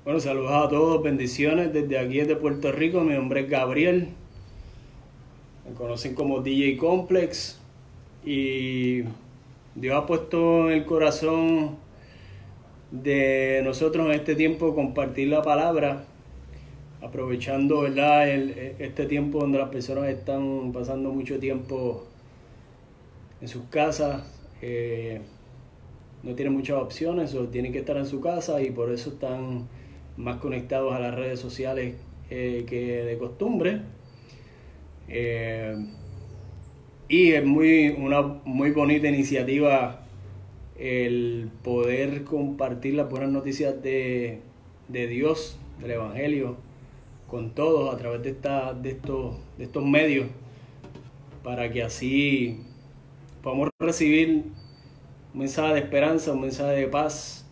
Bueno, saludos a todos, bendiciones desde aquí, desde Puerto Rico. Mi nombre es Gabriel, me conocen como DJ Complex, y Dios ha puesto en el corazón de nosotros en este tiempo compartir la palabra, aprovechando, ¿verdad?, este tiempo donde las personas están pasando mucho tiempo en sus casas, no tienen muchas opciones o tienen que estar en su casa, y por eso están más conectados a las redes sociales que de costumbre. Y es una muy bonita iniciativa el poder compartir las buenas noticias de Dios, del Evangelio, con todos a través de estos medios, para que así podamos recibir un mensaje de esperanza, un mensaje de paz.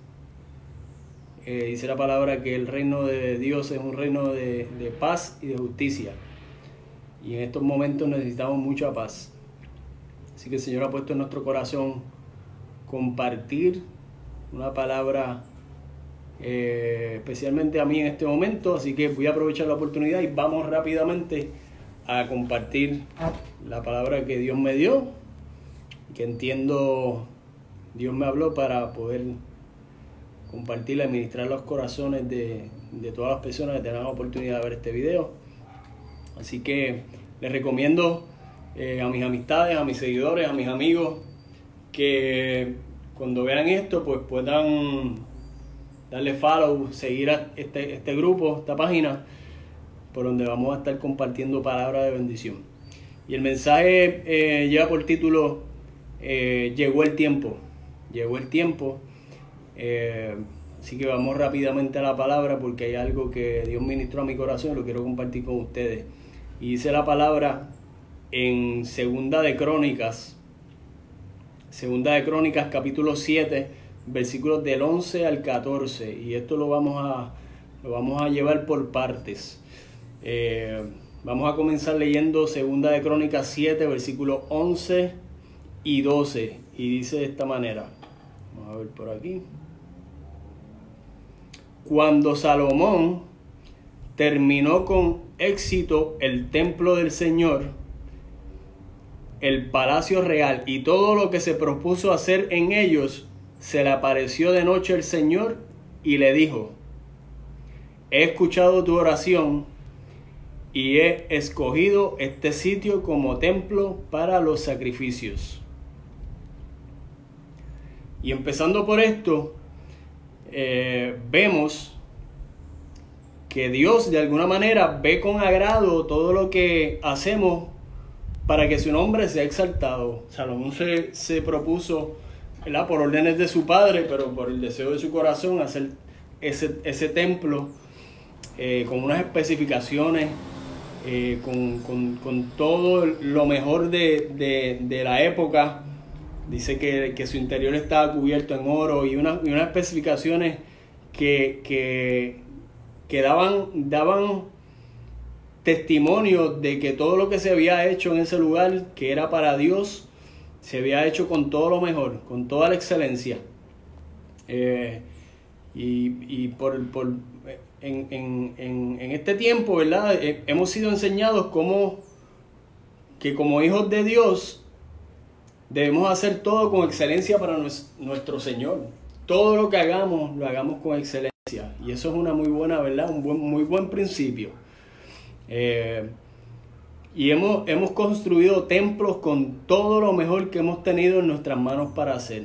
Dice la palabra que el reino de Dios es un reino de paz y de justicia, y en estos momentos necesitamos mucha paz. Así que el Señor ha puesto en nuestro corazón compartir una palabra especialmente a mí en este momento, así que voy a aprovechar la oportunidad y vamos rápidamente a compartir la palabra que Dios me dio, que entiendo Dios me habló para poder compartirla y ministrar los corazones de todas las personas que tengan la oportunidad de ver este video. Así que les recomiendo a mis amistades, a mis seguidores, a mis amigos, que cuando vean esto pues puedan darle follow, seguir a este grupo, esta página, por donde vamos a estar compartiendo palabras de bendición. Y el mensaje lleva por título Llegó el tiempo. Llegó el tiempo. Así que vamos rápidamente a la palabra, porque hay algo que Dios ministró a mi corazón y lo quiero compartir con ustedes. Y dice la palabra en Segunda de Crónicas capítulo 7, versículos del 11 al 14, y esto lo vamos a llevar por partes. Vamos a comenzar leyendo Segunda de Crónicas 7, versículos 11 y 12, y dice de esta manera. Vamos a ver por aquí. Cuando Salomón terminó con éxito el templo del Señor, el palacio real y todo lo que se propuso hacer en ellos, se le apareció de noche el Señor y le dijo: he escuchado tu oración y he escogido este sitio como templo para los sacrificios. Y empezando por esto, vemos que Dios de alguna manera ve con agrado todo lo que hacemos para que su nombre sea exaltado. Salomón se propuso, ¿verdad?, por órdenes de su padre, pero por el deseo de su corazón, hacer ese templo con unas especificaciones, con todo lo mejor de la época. Dice que su interior estaba cubierto en oro, y unas especificaciones que daban testimonio de que todo lo que se había hecho en ese lugar, que era para Dios, se había hecho con todo lo mejor, con toda la excelencia. En este tiempo, ¿verdad?, hemos sido enseñados que como hijos de Dios debemos hacer todo con excelencia para nuestro Señor. Todo lo que hagamos, lo hagamos con excelencia. Y eso es una muy buena, ¿verdad?, muy buen principio. Y hemos construido templos con todo lo mejor que hemos tenido en nuestras manos para hacer.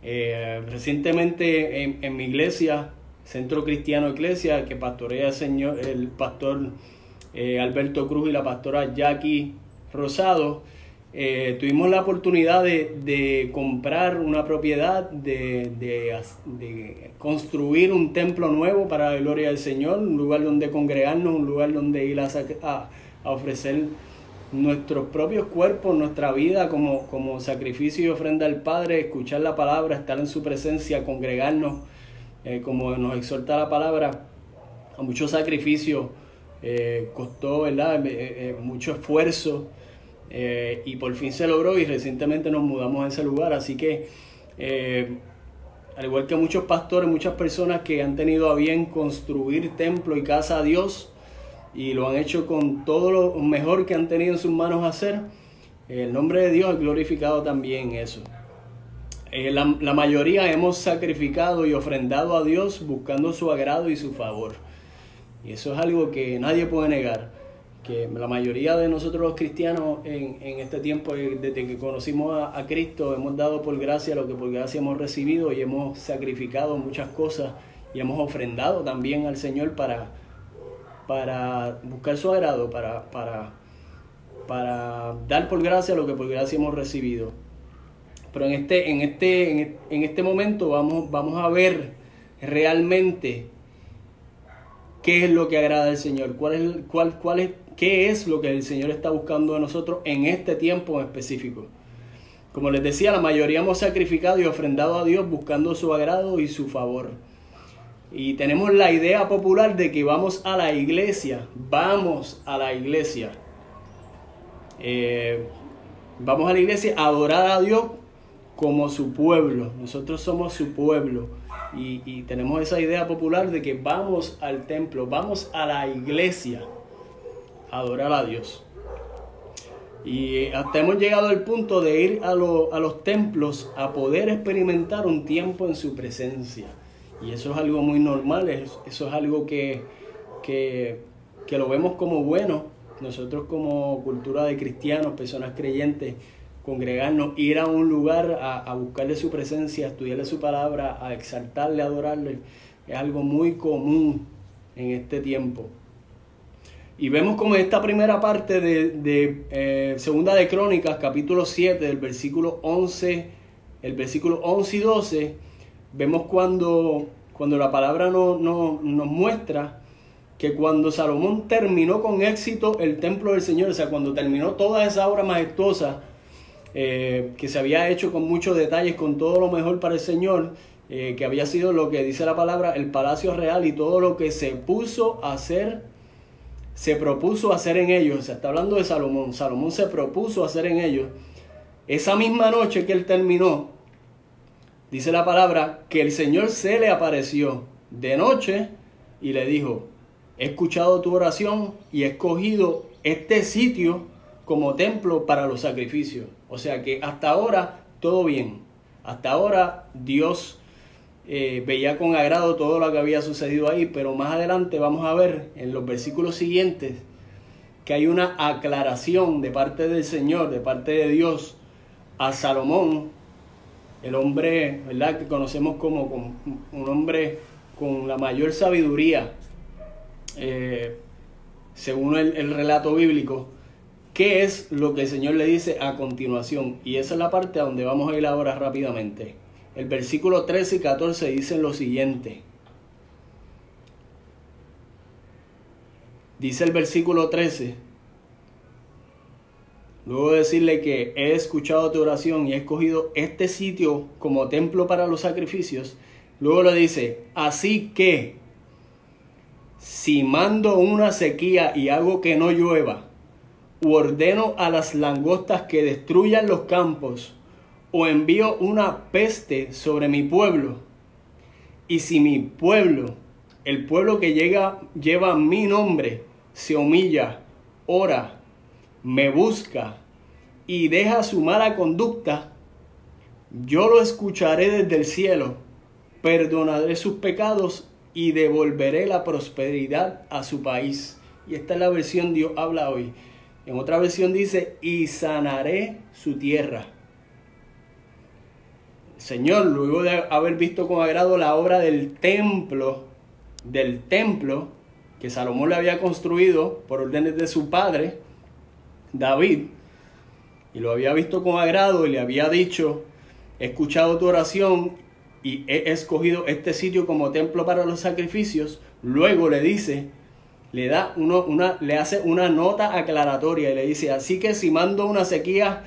Recientemente en mi iglesia, Centro Cristiano Iglesia, que pastorea el pastor Alberto Cruz y la pastora Jackie Rosado, tuvimos la oportunidad de comprar una propiedad, de construir un templo nuevo para la gloria del Señor, un lugar donde congregarnos, un lugar donde ir a ofrecer nuestros propios cuerpos, nuestra vida como sacrificio y ofrenda al Padre, escuchar la palabra, estar en su presencia, congregarnos, como nos exhorta la palabra, a mucho sacrificio, costó, ¿verdad?, mucho esfuerzo. Y por fin se logró, y recientemente nos mudamos a ese lugar. Así que al igual que muchos pastores, muchas personas que han tenido a bien construir templo y casa a Dios y lo han hecho con todo lo mejor que han tenido en sus manos hacer, el nombre de Dios es glorificado también en eso. La mayoría hemos sacrificado y ofrendado a Dios buscando su agrado y su favor. Y eso es algo que nadie puede negar, que la mayoría de nosotros los cristianos en este tiempo, desde que conocimos a Cristo, hemos dado por gracia lo que por gracia hemos recibido y hemos sacrificado muchas cosas y hemos ofrendado también al Señor para buscar su agrado, para dar por gracia lo que por gracia hemos recibido. Pero en este momento vamos a ver realmente qué es lo que agrada al Señor, qué es lo que el Señor está buscando de nosotros en este tiempo en específico. Como les decía, la mayoría hemos sacrificado y ofrendado a Dios buscando su agrado y su favor. Y tenemos la idea popular de que vamos a la iglesia. Vamos a la iglesia a adorar a Dios como su pueblo. Nosotros somos su pueblo. Y tenemos esa idea popular de que vamos al templo, vamos a la iglesia a adorar a Dios. Y hasta hemos llegado al punto de ir a los templos a poder experimentar un tiempo en su presencia. Y eso es algo muy normal, eso es algo que lo vemos como bueno. Nosotros como cultura de cristianos, personas creyentes, congregarnos, ir a un lugar a buscarle su presencia, a estudiarle su palabra, a exaltarle, a adorarle, es algo muy común en este tiempo. Y vemos como esta primera parte de Segunda de Crónicas, capítulo 7, del versículo 11, el versículo 11 y 12, vemos cuando la palabra nos muestra que cuando Salomón terminó con éxito el templo del Señor, o sea, cuando terminó toda esa obra majestuosa que se había hecho con muchos detalles, con todo lo mejor para el Señor, que había sido lo que dice la palabra, el palacio real y todo lo que se propuso hacer en ellos. O sea, está hablando de Salomón. Salomón se propuso hacer en ellos. Esa misma noche que él terminó, dice la palabra que el Señor se le apareció de noche y le dijo: he escuchado tu oración y he escogido este sitio como templo para los sacrificios. O sea que hasta ahora todo bien. Hasta ahora Dios veía con agrado todo lo que había sucedido ahí, pero más adelante vamos a ver en los versículos siguientes que hay una aclaración de parte del Señor, de parte de Dios a Salomón, el hombre, ¿verdad?, que conocemos como un hombre con la mayor sabiduría, según el relato bíblico. ¿Qué es lo que el Señor le dice a continuación? Y esa es la parte a donde vamos a ir ahora rápidamente. El versículo 13 y 14 dicen lo siguiente. Dice el versículo 13: luego de decirle que he escuchado tu oración y he escogido este sitio como templo para los sacrificios, luego le dice: así que, si mando una sequía y hago que no llueva, u ordeno a las langostas que destruyan los campos, o envío una peste sobre mi pueblo, y si mi pueblo, el pueblo que lleva mi nombre, se humilla, ora, me busca y deja su mala conducta, yo lo escucharé desde el cielo, perdonaré sus pecados y devolveré la prosperidad a su país. Y esta es la versión Dios habla hoy. En otra versión dice: y sanaré su tierra. Señor, luego de haber visto con agrado la obra del templo que Salomón le había construido por órdenes de su padre, David, y lo había visto con agrado y le había dicho: he escuchado tu oración y he escogido este sitio como templo para los sacrificios, luego le dice, le hace una nota aclaratoria y le dice: así que si mando una sequía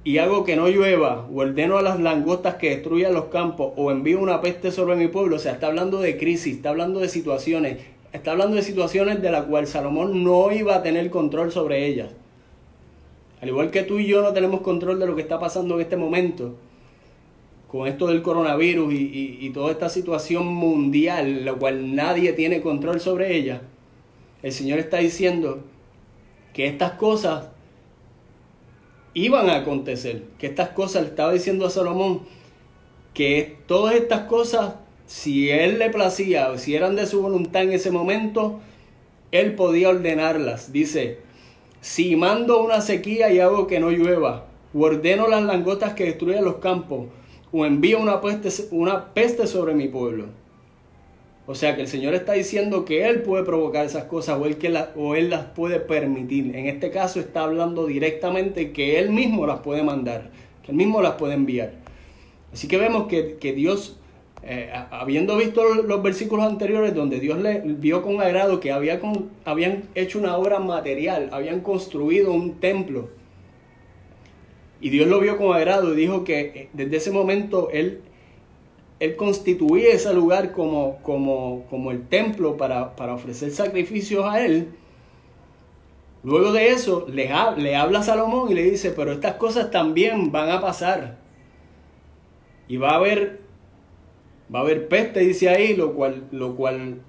y hago que no llueva, o ordeno a las langostas que destruyan los campos, o envío una peste sobre mi pueblo. O sea, está hablando de crisis, está hablando de situaciones de las cuales Salomón no iba a tener control sobre ellas. Al igual que tú y yo no tenemos control de lo que está pasando en este momento, con esto del coronavirus y toda esta situación mundial, la cual nadie tiene control sobre ella, el Señor está diciendo que estas cosas iban a acontecer, que estas cosas, le estaba diciendo a Salomón, que todas estas cosas, si él le placía o si eran de su voluntad en ese momento, él podía ordenarlas. Dice, si mando una sequía y hago que no llueva, o ordeno las langostas que destruyan los campos, o envío una peste sobre mi pueblo. O sea que el Señor está diciendo que Él puede provocar esas cosas o Él las puede permitir. En este caso está hablando directamente que Él mismo las puede mandar, que Él mismo las puede enviar. Así que vemos que Dios, habiendo visto los versículos anteriores donde Dios le vio con agrado que habían hecho una obra material, habían construido un templo, y Dios lo vio con agrado y dijo que desde ese momento Él constituía ese lugar como el templo para ofrecer sacrificios a Él. Luego de eso le habla a Salomón y le dice, pero estas cosas también van a pasar. Y va a haber peste, dice ahí, lo cual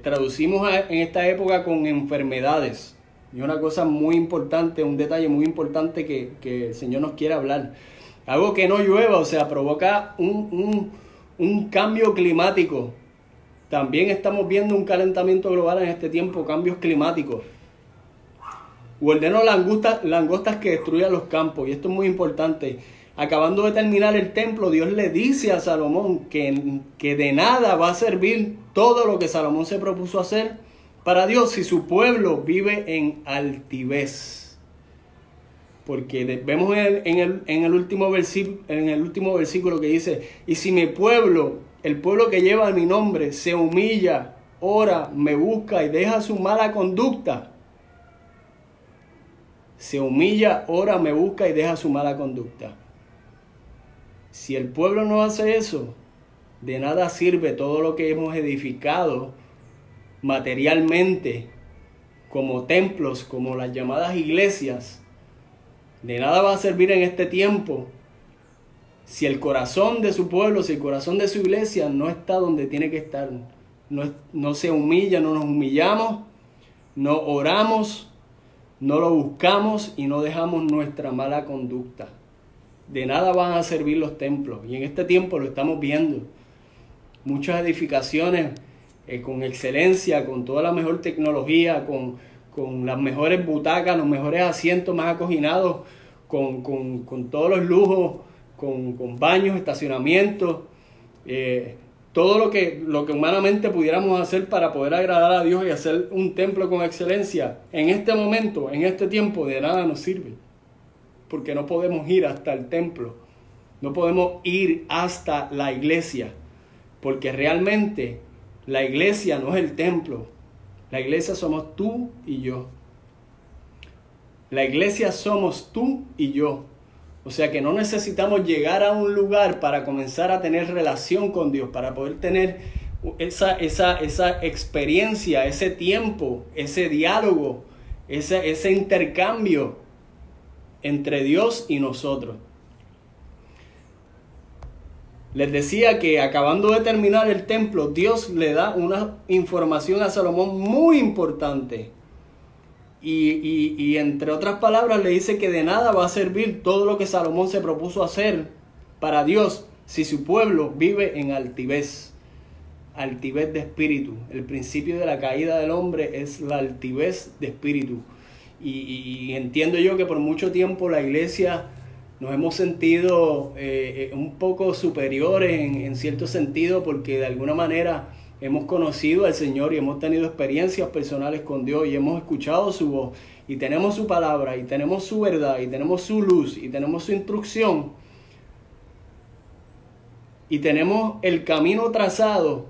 traducimos en esta época con enfermedades. Y una cosa muy importante, un detalle muy importante que el Señor nos quiere hablar. Algo que no llueva, o sea, provoca un cambio climático. También estamos viendo un calentamiento global en este tiempo, cambios climáticos. Ordenó langostas que destruyan los campos, y esto es muy importante. Acabando de terminar el templo, Dios le dice a Salomón que de nada va a servir todo lo que Salomón se propuso hacer para Dios si su pueblo vive en altivez. Porque vemos en el último versículo que dice, y si mi pueblo, el pueblo que lleva mi nombre, se humilla, ora, me busca y deja su mala conducta. Se humilla, ora, me busca y deja su mala conducta. Si el pueblo no hace eso, de nada sirve todo lo que hemos edificado materialmente, como templos, como las llamadas iglesias. De nada va a servir en este tiempo si el corazón de su pueblo, si el corazón de su iglesia no está donde tiene que estar. No se humilla, no nos humillamos, no oramos, no lo buscamos y no dejamos nuestra mala conducta. De nada van a servir los templos. Y en este tiempo lo estamos viendo. Muchas edificaciones con excelencia, con toda la mejor tecnología, con las mejores butacas, los mejores asientos más acoginados, con todos los lujos, con baños, estacionamientos, todo lo que humanamente pudiéramos hacer para poder agradar a Dios y hacer un templo con excelencia. En este momento, en este tiempo, de nada nos sirve. Porque no podemos ir hasta el templo, no podemos ir hasta la iglesia, porque realmente la iglesia no es el templo, la iglesia somos tú y yo. La iglesia somos tú y yo. O sea que no necesitamos llegar a un lugar para comenzar a tener relación con Dios, para poder tener esa experiencia, ese tiempo, ese diálogo, ese intercambio entre Dios y nosotros. Les decía que acabando de terminar el templo, Dios le da una información a Salomón muy importante. Y entre otras palabras le dice que de nada va a servir todo lo que Salomón se propuso hacer para Dios si su pueblo vive en altivez. Altivez de espíritu. El principio de la caída del hombre es la altivez de espíritu. Y entiendo yo que por mucho tiempo la iglesia nos hemos sentido un poco superiores en cierto sentido, porque de alguna manera hemos conocido al Señor y hemos tenido experiencias personales con Dios y hemos escuchado su voz y tenemos su palabra y tenemos su verdad y tenemos su luz y tenemos su instrucción y tenemos el camino trazado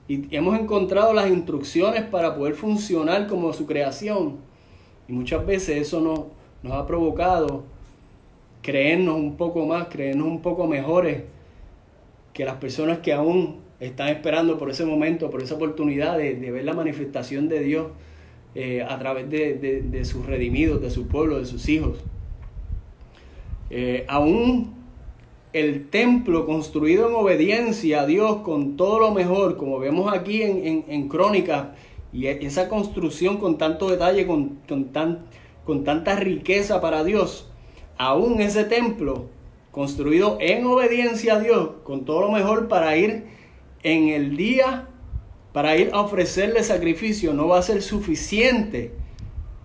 y hemos encontrado las instrucciones para poder funcionar como su creación. Y muchas veces eso nos ha provocado creernos un poco más, creernos un poco mejores que las personas que aún están esperando por ese momento, por esa oportunidad de ver la manifestación de Dios a través de sus redimidos, de su pueblo, de sus hijos. Aún el templo construido en obediencia a Dios con todo lo mejor, como vemos aquí en Crónicas, y esa construcción con tanto detalle, con tanta riqueza para Dios, aún ese templo construido en obediencia a Dios, con todo lo mejor para ir en el día, para ir a ofrecerle sacrificio, no va a ser suficiente.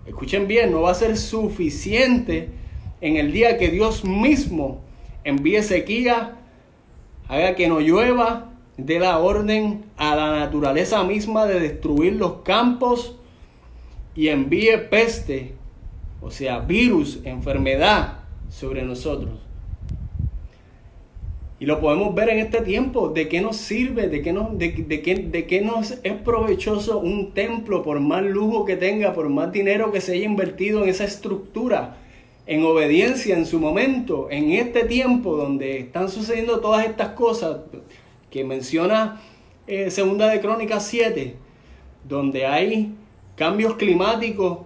Escuchen bien, no va a ser suficiente en el día que Dios mismo envíe sequía, haga que no llueva, dé la orden a la naturaleza misma de destruir los campos y envíe peste, o sea, virus, enfermedad sobre nosotros. Y lo podemos ver en este tiempo. ¿De qué nos sirve? ¿De qué nos es provechoso un templo, por más lujo que tenga, por más dinero que se haya invertido en esa estructura, en obediencia en su momento, en este tiempo donde están sucediendo todas estas cosas que menciona Segunda de Crónicas 7, donde hay cambios climáticos,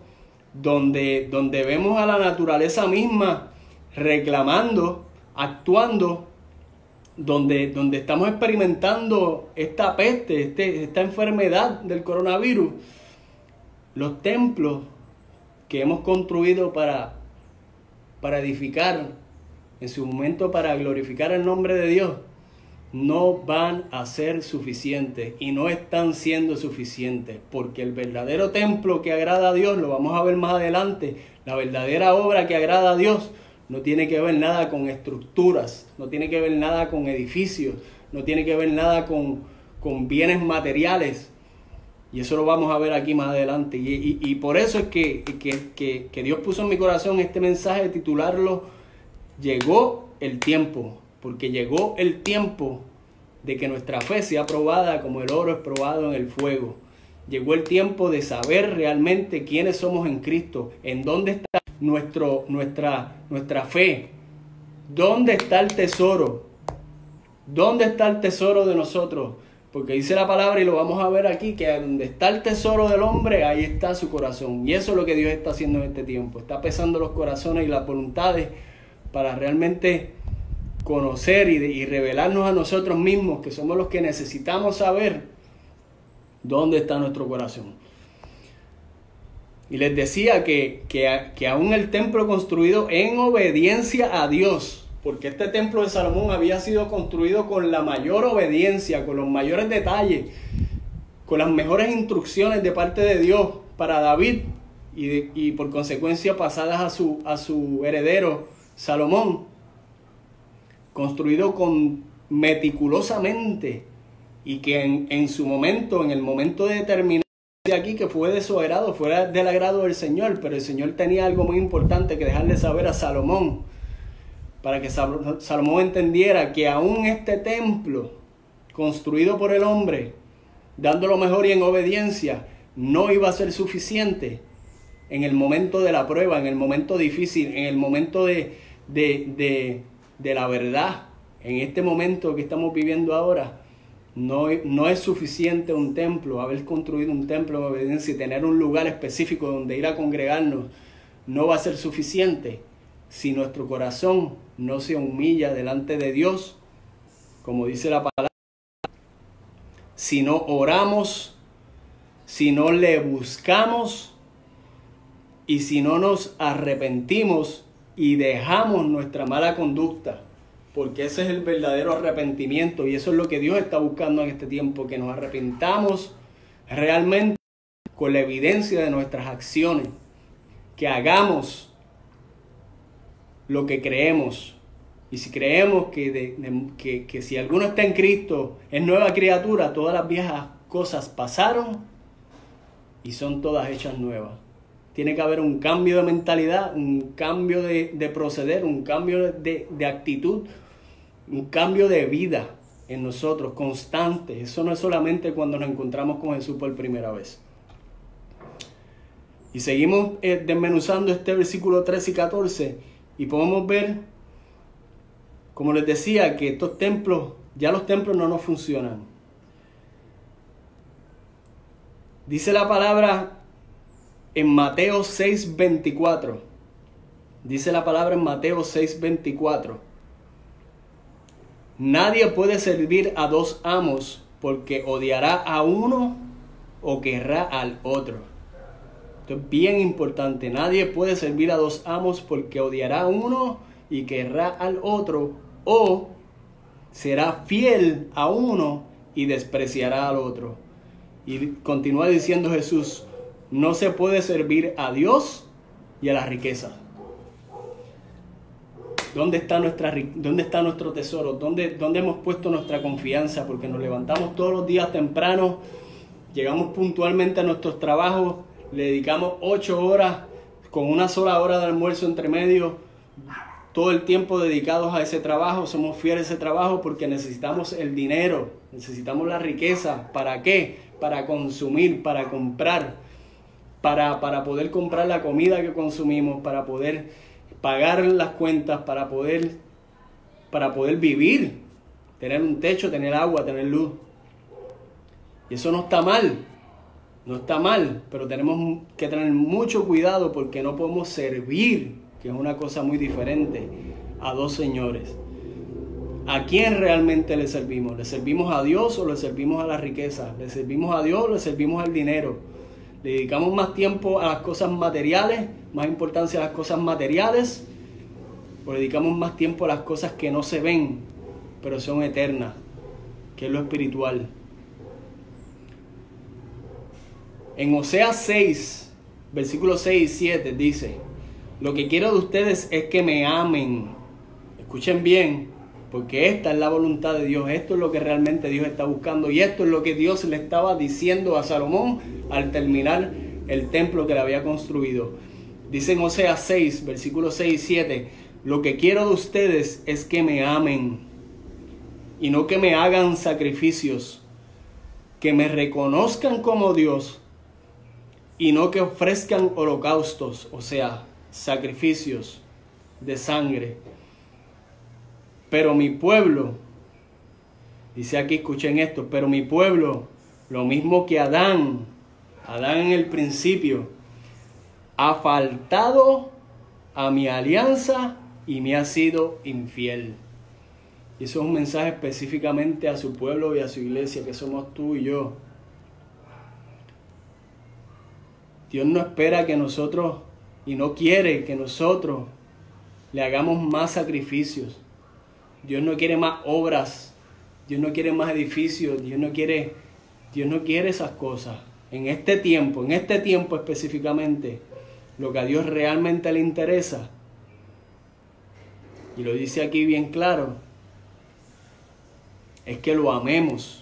donde vemos a la naturaleza misma reclamando, actuando, donde estamos experimentando esta peste, esta enfermedad del coronavirus? Los templos que hemos construido para edificar, en su momento para glorificar el nombre de Dios, no van a ser suficientes y no están siendo suficientes, porque el verdadero templo que agrada a Dios, lo vamos a ver más adelante, la verdadera obra que agrada a Dios no tiene que ver nada con estructuras, no tiene que ver nada con edificios, no tiene que ver nada con bienes materiales. Y eso lo vamos a ver aquí más adelante. Y por eso es que Dios puso en mi corazón este mensaje de titularlo Llegó el tiempo. Porque llegó el tiempo de que nuestra fe sea probada como el oro es probado en el fuego. Llegó el tiempo de saber realmente quiénes somos en Cristo. En dónde está nuestra fe. ¿Dónde está el tesoro? ¿Dónde está el tesoro de nosotros? Porque dice la palabra, y lo vamos a ver aquí, que donde está el tesoro del hombre, ahí está su corazón. Y eso es lo que Dios está haciendo en este tiempo. Está pesando los corazones y las voluntades para realmente conocer y revelarnos a nosotros mismos, que somos los que necesitamos saber dónde está nuestro corazón. Y les decía que aún el templo construido en obediencia a Dios, porque este templo de Salomón había sido construido con la mayor obediencia, con los mayores detalles, con las mejores instrucciones de parte de Dios para David y por consecuencia pasadas a su heredero Salomón, construido meticulosamente, y que en su momento, en el momento de terminar aquí, que fue de su agrado, fuera del agrado del Señor, pero el Señor tenía algo muy importante que dejarle saber a Salomón, para que Salomón entendiera que aún este templo construido por el hombre, dando lo mejor y en obediencia, no iba a ser suficiente en el momento de la prueba, en el momento difícil, en el momento de la verdad. En este momento que estamos viviendo ahora, no es suficiente un templo, haber construido un templo en obediencia y tener un lugar específico donde ir a congregarnos. No va a ser suficiente si nuestro corazón no se humilla delante de Dios, como dice la palabra, si no oramos, si no le buscamos y si no nos arrepentimos y dejamos nuestra mala conducta, porque ese es el verdadero arrepentimiento y eso es lo que Dios está buscando en este tiempo, que nos arrepentamos realmente con la evidencia de nuestras acciones, que hagamos lo que creemos. Y si creemos que si alguno está en Cristo es nueva criatura, todas las viejas cosas pasaron y son todas hechas nuevas. Tiene que haber un cambio de mentalidad, un cambio de proceder, un cambio de actitud, un cambio de vida en nosotros, constante. Eso no es solamente cuando nos encontramos con Jesús por primera vez. Y seguimos desmenuzando este versículo 13 y 14 y podemos ver, como les decía, que estos templos, ya los templos no nos funcionan. Dice la palabra en Mateo 6:24. Dice la palabra en Mateo 6:24. Nadie puede servir a dos amos porque odiará a uno o querrá al otro. Esto es bien importante. Nadie puede servir a dos amos porque odiará a uno y querrá al otro, o será fiel a uno y despreciará al otro. Y continúa diciendo Jesús, no se puede servir a Dios y a la riqueza. ¿Dónde está nuestro tesoro? ¿Dónde hemos puesto nuestra confianza? Porque nos levantamos todos los días temprano, llegamos puntualmente a nuestros trabajos, le dedicamos 8 horas con una sola hora de almuerzo entre medio, todo el tiempo dedicados a ese trabajo, somos fieles a ese trabajo porque necesitamos el dinero, necesitamos la riqueza. ¿Para qué? Para consumir, para comprar, para poder comprar la comida que consumimos, para poder pagar las cuentas, para poder vivir, tener un techo, tener agua, tener luz. Y eso no está mal, pero tenemos que tener mucho cuidado porque no podemos servir, que es una cosa muy diferente, a dos señores. ¿A quién realmente le servimos? ¿Le servimos a Dios o le servimos a la riqueza? ¿Le servimos a Dios o le servimos al dinero? ¿Le dedicamos más tiempo a las cosas materiales, más importancia a las cosas materiales? ¿O le dedicamos más tiempo a las cosas que no se ven, pero son eternas, que es lo espiritual? En Oseas 6, versículos 6 y 7 dice, lo que quiero de ustedes es que me amen. Escuchen bien, porque esta es la voluntad de Dios. Esto es lo que realmente Dios está buscando. Y esto es lo que Dios le estaba diciendo a Salomón al terminar el templo que le había construido. Dice en Oseas 6, versículos 6 y 7, lo que quiero de ustedes es que me amen y no que me hagan sacrificios, que me reconozcan como Dios y no que ofrezcan holocaustos, o sea, sacrificios de sangre. Pero mi pueblo, dice aquí, escuchen esto, pero mi pueblo, lo mismo que Adán en el principio, ha faltado a mi alianza y me ha sido infiel. Y eso es un mensaje específicamente a su pueblo y a su iglesia, que somos tú y yo. Dios no espera que nosotros, y no quiere que nosotros le hagamos más sacrificios. Dios no quiere más obras, Dios no quiere más edificios, Dios no quiere esas cosas. En este tiempo específicamente, lo que a Dios realmente le interesa, y lo dice aquí bien claro, es que lo amemos.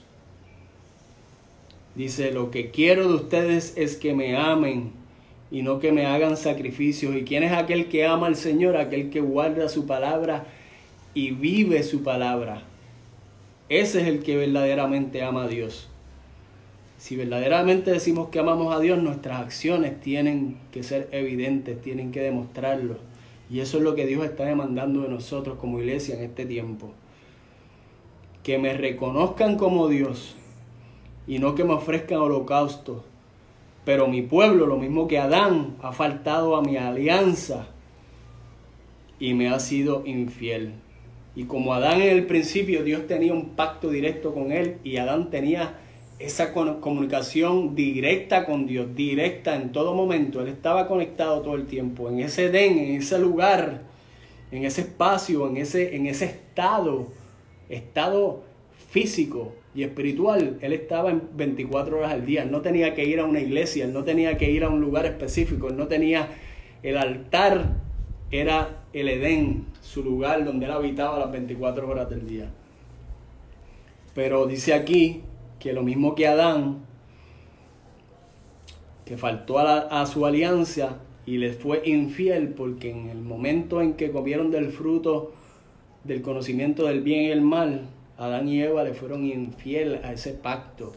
Dice, lo que quiero de ustedes es que me amen y no que me hagan sacrificios. ¿Y quién es aquel que ama al Señor? Aquel que guarda su palabra y vive su palabra. Ese es el que verdaderamente ama a Dios. Si verdaderamente decimos que amamos a Dios, nuestras acciones tienen que ser evidentes, tienen que demostrarlo. Y eso es lo que Dios está demandando de nosotros como iglesia en este tiempo. Que me reconozcan como Dios y no que me ofrezcan holocaustos. Pero mi pueblo, lo mismo que Adán, ha faltado a mi alianza y me ha sido infiel. Y como Adán en el principio, Dios tenía un pacto directo con él y Adán tenía esa comunicación directa con Dios, directa en todo momento. Él estaba conectado todo el tiempo, en ese Edén, en ese lugar, en ese espacio, en ese estado físico y espiritual. Él estaba en 24 horas al día. Él no tenía que ir a una iglesia, él no tenía que ir a un lugar específico, él no tenía el altar, era el Edén, su lugar donde él habitaba las 24 horas del día. Pero dice aquí que lo mismo que Adán, que faltó a su alianza y les fue infiel, porque en el momento en que comieron del fruto del conocimiento del bien y el mal, Adán y Eva le fueron infiel a ese pacto,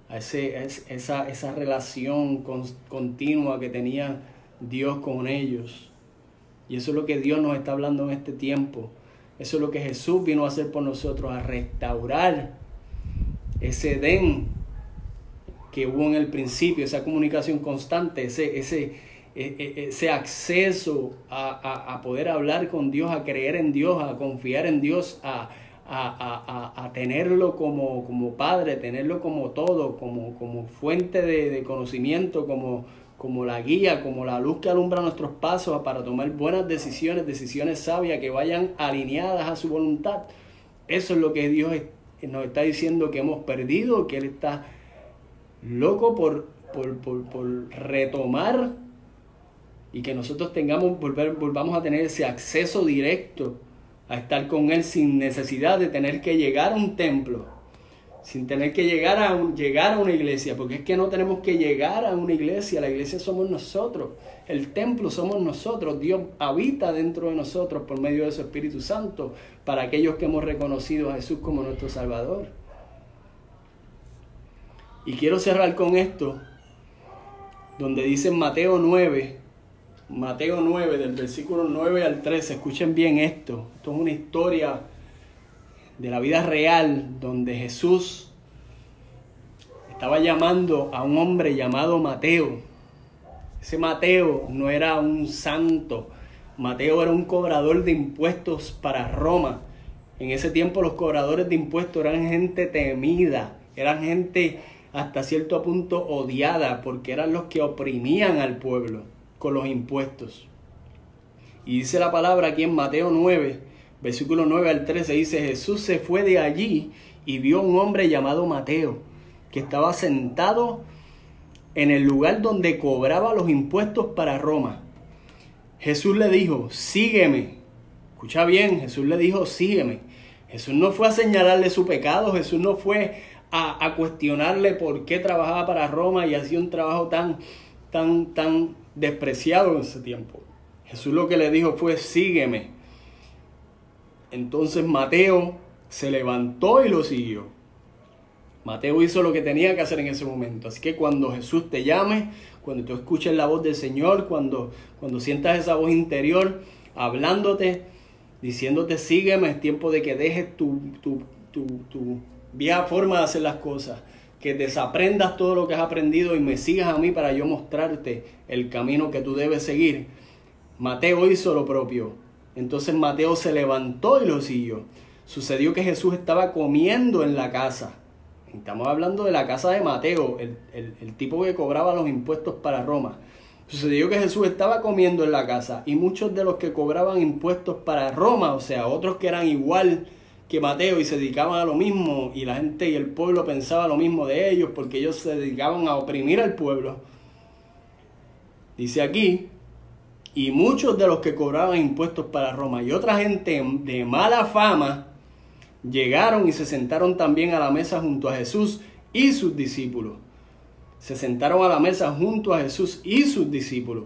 a esa relación continua que tenía Dios con ellos. Y eso es lo que Dios nos está hablando en este tiempo. Eso es lo que Jesús vino a hacer por nosotros, a restaurar ese Edén que hubo en el principio, esa comunicación constante, ese acceso a poder hablar con Dios, a creer en Dios, a confiar en Dios, a a tenerlo como Padre, tenerlo como todo, como fuente de conocimiento, como la guía, como la luz que alumbra nuestros pasos para tomar buenas decisiones sabias que vayan alineadas a su voluntad. Eso es lo que Dios nos está diciendo que hemos perdido, que Él está loco por retomar y que nosotros volvamos a tener ese acceso directo a estar con Él sin necesidad de tener que llegar a un templo, sin tener que llegar a una iglesia, porque es que no tenemos que llegar a una iglesia, la iglesia somos nosotros, el templo somos nosotros, Dios habita dentro de nosotros por medio de su Espíritu Santo, para aquellos que hemos reconocido a Jesús como nuestro Salvador. Y quiero cerrar con esto, donde dice en Mateo 9, del versículo 9 al 13, escuchen bien esto es una historia de la vida real, donde Jesús estaba llamando a un hombre llamado Mateo. Ese Mateo no era un santo, Mateo era un cobrador de impuestos para Roma. En ese tiempo los cobradores de impuestos eran gente temida, eran gente hasta cierto punto odiada, porque eran los que oprimían al pueblo con los impuestos. Y dice la palabra aquí en Mateo 9, versículo 9 al 13, dice: Jesús se fue de allí y vio a un hombre llamado Mateo, que estaba sentado en el lugar donde cobraba los impuestos para Roma. Jesús le dijo: sígueme. Escucha bien, Jesús le dijo: sígueme. Jesús no fue a señalarle su pecado, Jesús no fue a cuestionarle por qué trabajaba para Roma y hacía un trabajo tan despreciado en ese tiempo. Jesús lo que le dijo fue: sígueme. Entonces Mateo se levantó y lo siguió. Mateo hizo lo que tenía que hacer en ese momento. Así que cuando Jesús te llame, cuando tú escuches la voz del Señor, cuando sientas esa voz interior hablándote, diciéndote sígueme, es tiempo de que dejes tu vieja forma de hacer las cosas, que desaprendas todo lo que has aprendido y me sigas a mí para yo mostrarte el camino que tú debes seguir. Mateo hizo lo propio. Entonces Mateo se levantó y lo siguió. Sucedió que Jesús estaba comiendo en la casa. Estamos hablando de la casa de Mateo, el tipo que cobraba los impuestos para Roma. Sucedió que Jesús estaba comiendo en la casa y muchos de los que cobraban impuestos para Roma, o sea, otros que eran igual que Mateo y se dedicaban a lo mismo, y la gente y el pueblo pensaba lo mismo de ellos porque ellos se dedicaban a oprimir al pueblo. Dice aquí: y muchos de los que cobraban impuestos para Roma y otra gente de mala fama llegaron y se sentaron también a la mesa junto a Jesús y sus discípulos. Se sentaron a la mesa junto a Jesús y sus discípulos.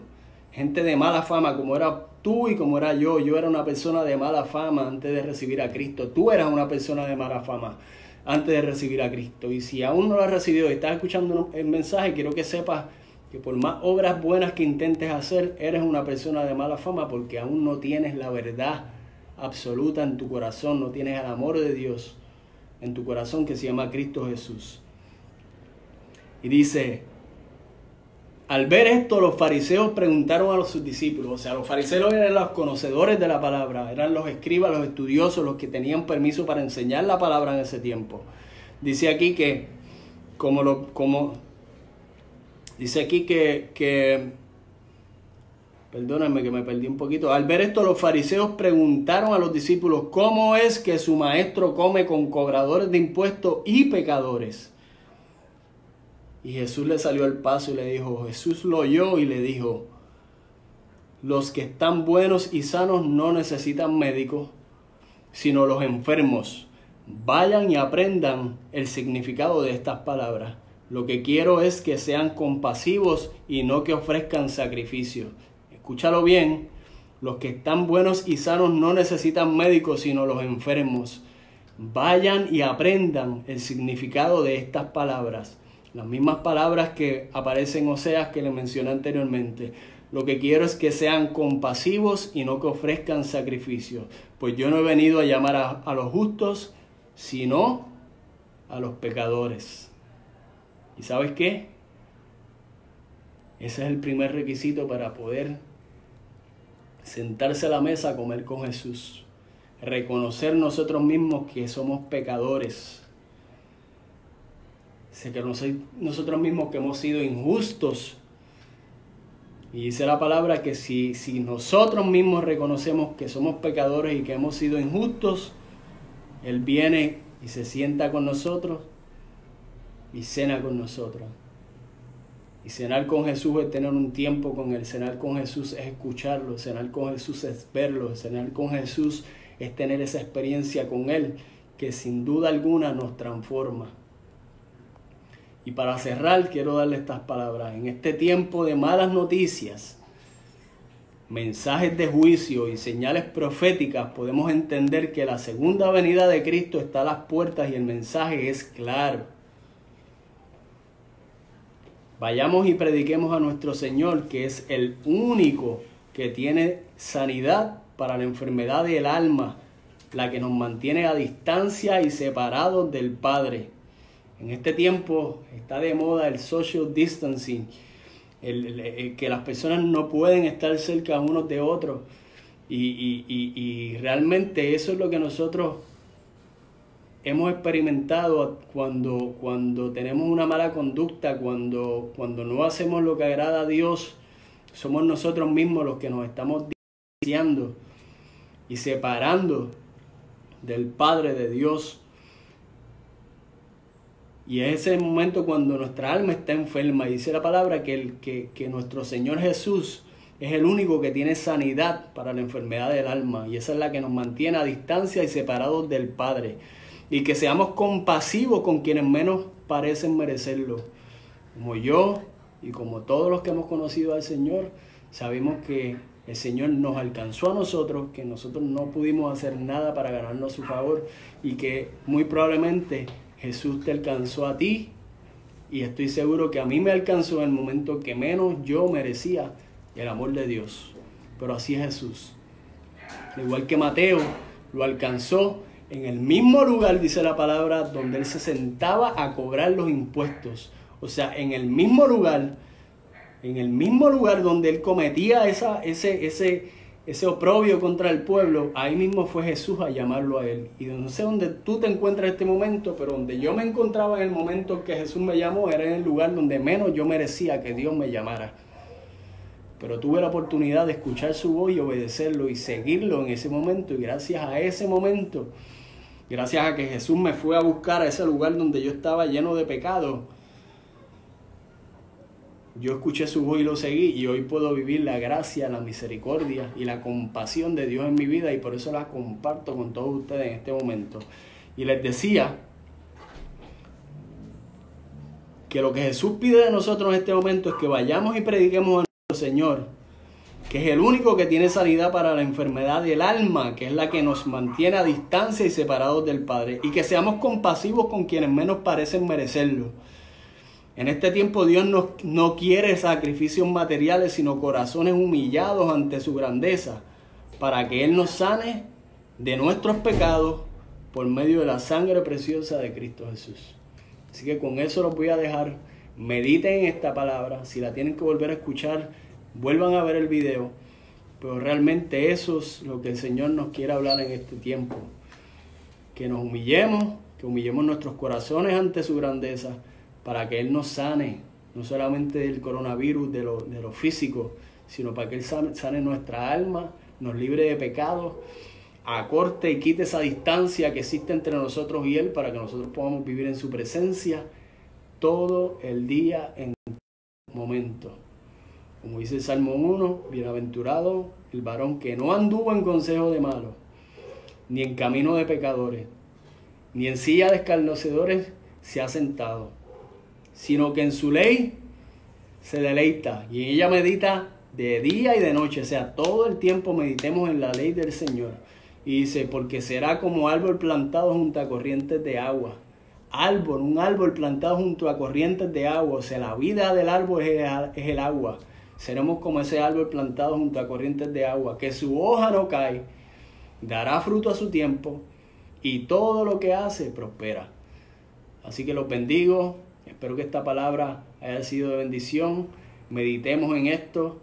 Gente de mala fama, como era tú y como era yo. Yo era una persona de mala fama antes de recibir a Cristo. Tú eras una persona de mala fama antes de recibir a Cristo. Y si aún no lo has recibido y estás escuchando el mensaje, quiero que sepas que por más obras buenas que intentes hacer, eres una persona de mala fama porque aún no tienes la verdad absoluta en tu corazón, no tienes el amor de Dios en tu corazón, que se llama Cristo Jesús. Y dice: al ver esto, los fariseos preguntaron a sus discípulos. O sea, los fariseos eran los conocedores de la palabra, eran los escribas, los estudiosos, los que tenían permiso para enseñar la palabra en ese tiempo. Dice aquí que perdónenme que me perdí un poquito. Al ver esto, los fariseos preguntaron a los discípulos: ¿cómo es que su maestro come con cobradores de impuestos y pecadores? Y Jesús le salió al paso y le dijo, Jesús lo oyó y le dijo: los que están buenos y sanos no necesitan médicos, sino los enfermos. Vayan y aprendan el significado de estas palabras. Lo que quiero es que sean compasivos y no que ofrezcan sacrificios. Escúchalo bien: los que están buenos y sanos no necesitan médicos, sino los enfermos. Vayan y aprendan el significado de estas palabras. Las mismas palabras que aparecen en Oseas que les mencioné anteriormente. Lo que quiero es que sean compasivos y no que ofrezcan sacrificios. Pues yo no he venido a llamar a los justos, sino a los pecadores. ¿Y sabes qué? Ese es el primer requisito para poder sentarse a la mesa a comer con Jesús. reconocer nosotros mismos que somos pecadores. Reconocer nosotros mismos que hemos sido injustos. Y dice la palabra que si nosotros mismos reconocemos que somos pecadores y que hemos sido injustos, Él viene y se sienta con nosotros y cena con nosotros. Y cenar con Jesús es tener un tiempo con Él. Cenar con Jesús es escucharlo. Cenar con Jesús es verlo. Cenar con Jesús es tener esa experiencia con Él que sin duda alguna nos transforma. Y para cerrar, quiero darle estas palabras. En este tiempo de malas noticias, mensajes de juicio y señales proféticas, podemos entender que la segunda venida de Cristo está a las puertas y el mensaje es claro. Vayamos y prediquemos a nuestro Señor, que es el único que tiene sanidad para la enfermedad del alma, la que nos mantiene a distancia y separados del Padre. En este tiempo está de moda el social distancing, que las personas no pueden estar cerca unos de otros. Y realmente eso es lo que nosotros hemos experimentado cuando tenemos una mala conducta, cuando no hacemos lo que agrada a Dios. Somos nosotros mismos los que nos estamos distanciando y separando del Padre, de Dios. Y es ese momento cuando nuestra alma está enferma. Y dice la palabra que nuestro Señor Jesús es el único que tiene sanidad para la enfermedad del alma. Y esa es la que nos mantiene a distancia y separados del Padre. Y que seamos compasivos con quienes menos parecen merecerlo. Como yo y como todos los que hemos conocido al Señor, sabemos que el Señor nos alcanzó a nosotros, que nosotros no pudimos hacer nada para ganarnos su favor y que muy probablemente Jesús te alcanzó a ti, y estoy seguro que a mí me alcanzó en el momento que menos yo merecía el amor de Dios. Pero así es Jesús. Igual que Mateo lo alcanzó en el mismo lugar, dice la palabra, donde él se sentaba a cobrar los impuestos. O sea, en el mismo lugar donde él cometía ese oprobio contra el pueblo, ahí mismo fue Jesús a llamarlo a él. Y no sé dónde tú te encuentras en este momento, pero donde yo me encontraba en el momento que Jesús me llamó, era en el lugar donde menos yo merecía que Dios me llamara. Pero tuve la oportunidad de escuchar su voz y obedecerlo y seguirlo en ese momento. Y gracias a ese momento, gracias a que Jesús me fue a buscar a ese lugar donde yo estaba lleno de pecado, yo escuché su voz y lo seguí, y hoy puedo vivir la gracia, la misericordia y la compasión de Dios en mi vida, y por eso la comparto con todos ustedes en este momento. Y les decía que lo que Jesús pide de nosotros en este momento es que vayamos y prediquemos a nuestro Señor, que es el único que tiene sanidad para la enfermedad del alma, que es la que nos mantiene a distancia y separados del Padre, y que seamos compasivos con quienes menos parecen merecerlo. En este tiempo Dios no quiere sacrificios materiales, sino corazones humillados ante su grandeza, para que Él nos sane de nuestros pecados por medio de la sangre preciosa de Cristo Jesús. Así que con eso los voy a dejar. Mediten en esta palabra. Si la tienen que volver a escuchar, vuelvan a ver el video. Pero realmente eso es lo que el Señor nos quiere hablar en este tiempo. Que nos humillemos, que humillemos nuestros corazones ante su grandeza, para que Él nos sane, no solamente del coronavirus, de lo físico, sino para que Él sane nuestra alma, nos libre de pecados, acorte y quite esa distancia que existe entre nosotros y Él, para que nosotros podamos vivir en su presencia todo el día en momento. Como dice el Salmo 1, bienaventurado el varón que no anduvo en consejo de malos, ni en camino de pecadores, ni en silla de escarnecedores se ha sentado, sino que en su ley se deleita y en ella medita de día y de noche. O sea, todo el tiempo meditemos en la ley del Señor. Y dice, porque será como árbol plantado junto a corrientes de agua. Un árbol plantado junto a corrientes de agua. O sea, la vida del árbol es el agua. Seremos como ese árbol plantado junto a corrientes de agua, que su hoja no cae, dará fruto a su tiempo, y todo lo que hace prospera. Así que los bendigo. Espero que esta palabra haya sido de bendición. Meditemos en esto,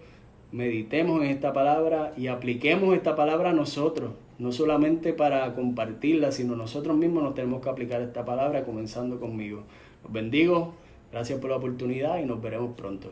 meditemos en esta palabra y apliquemos esta palabra a nosotros. no solamente para compartirla, sino nosotros mismos nos tenemos que aplicar esta palabra, comenzando conmigo. Los bendigo, gracias por la oportunidad y nos veremos pronto.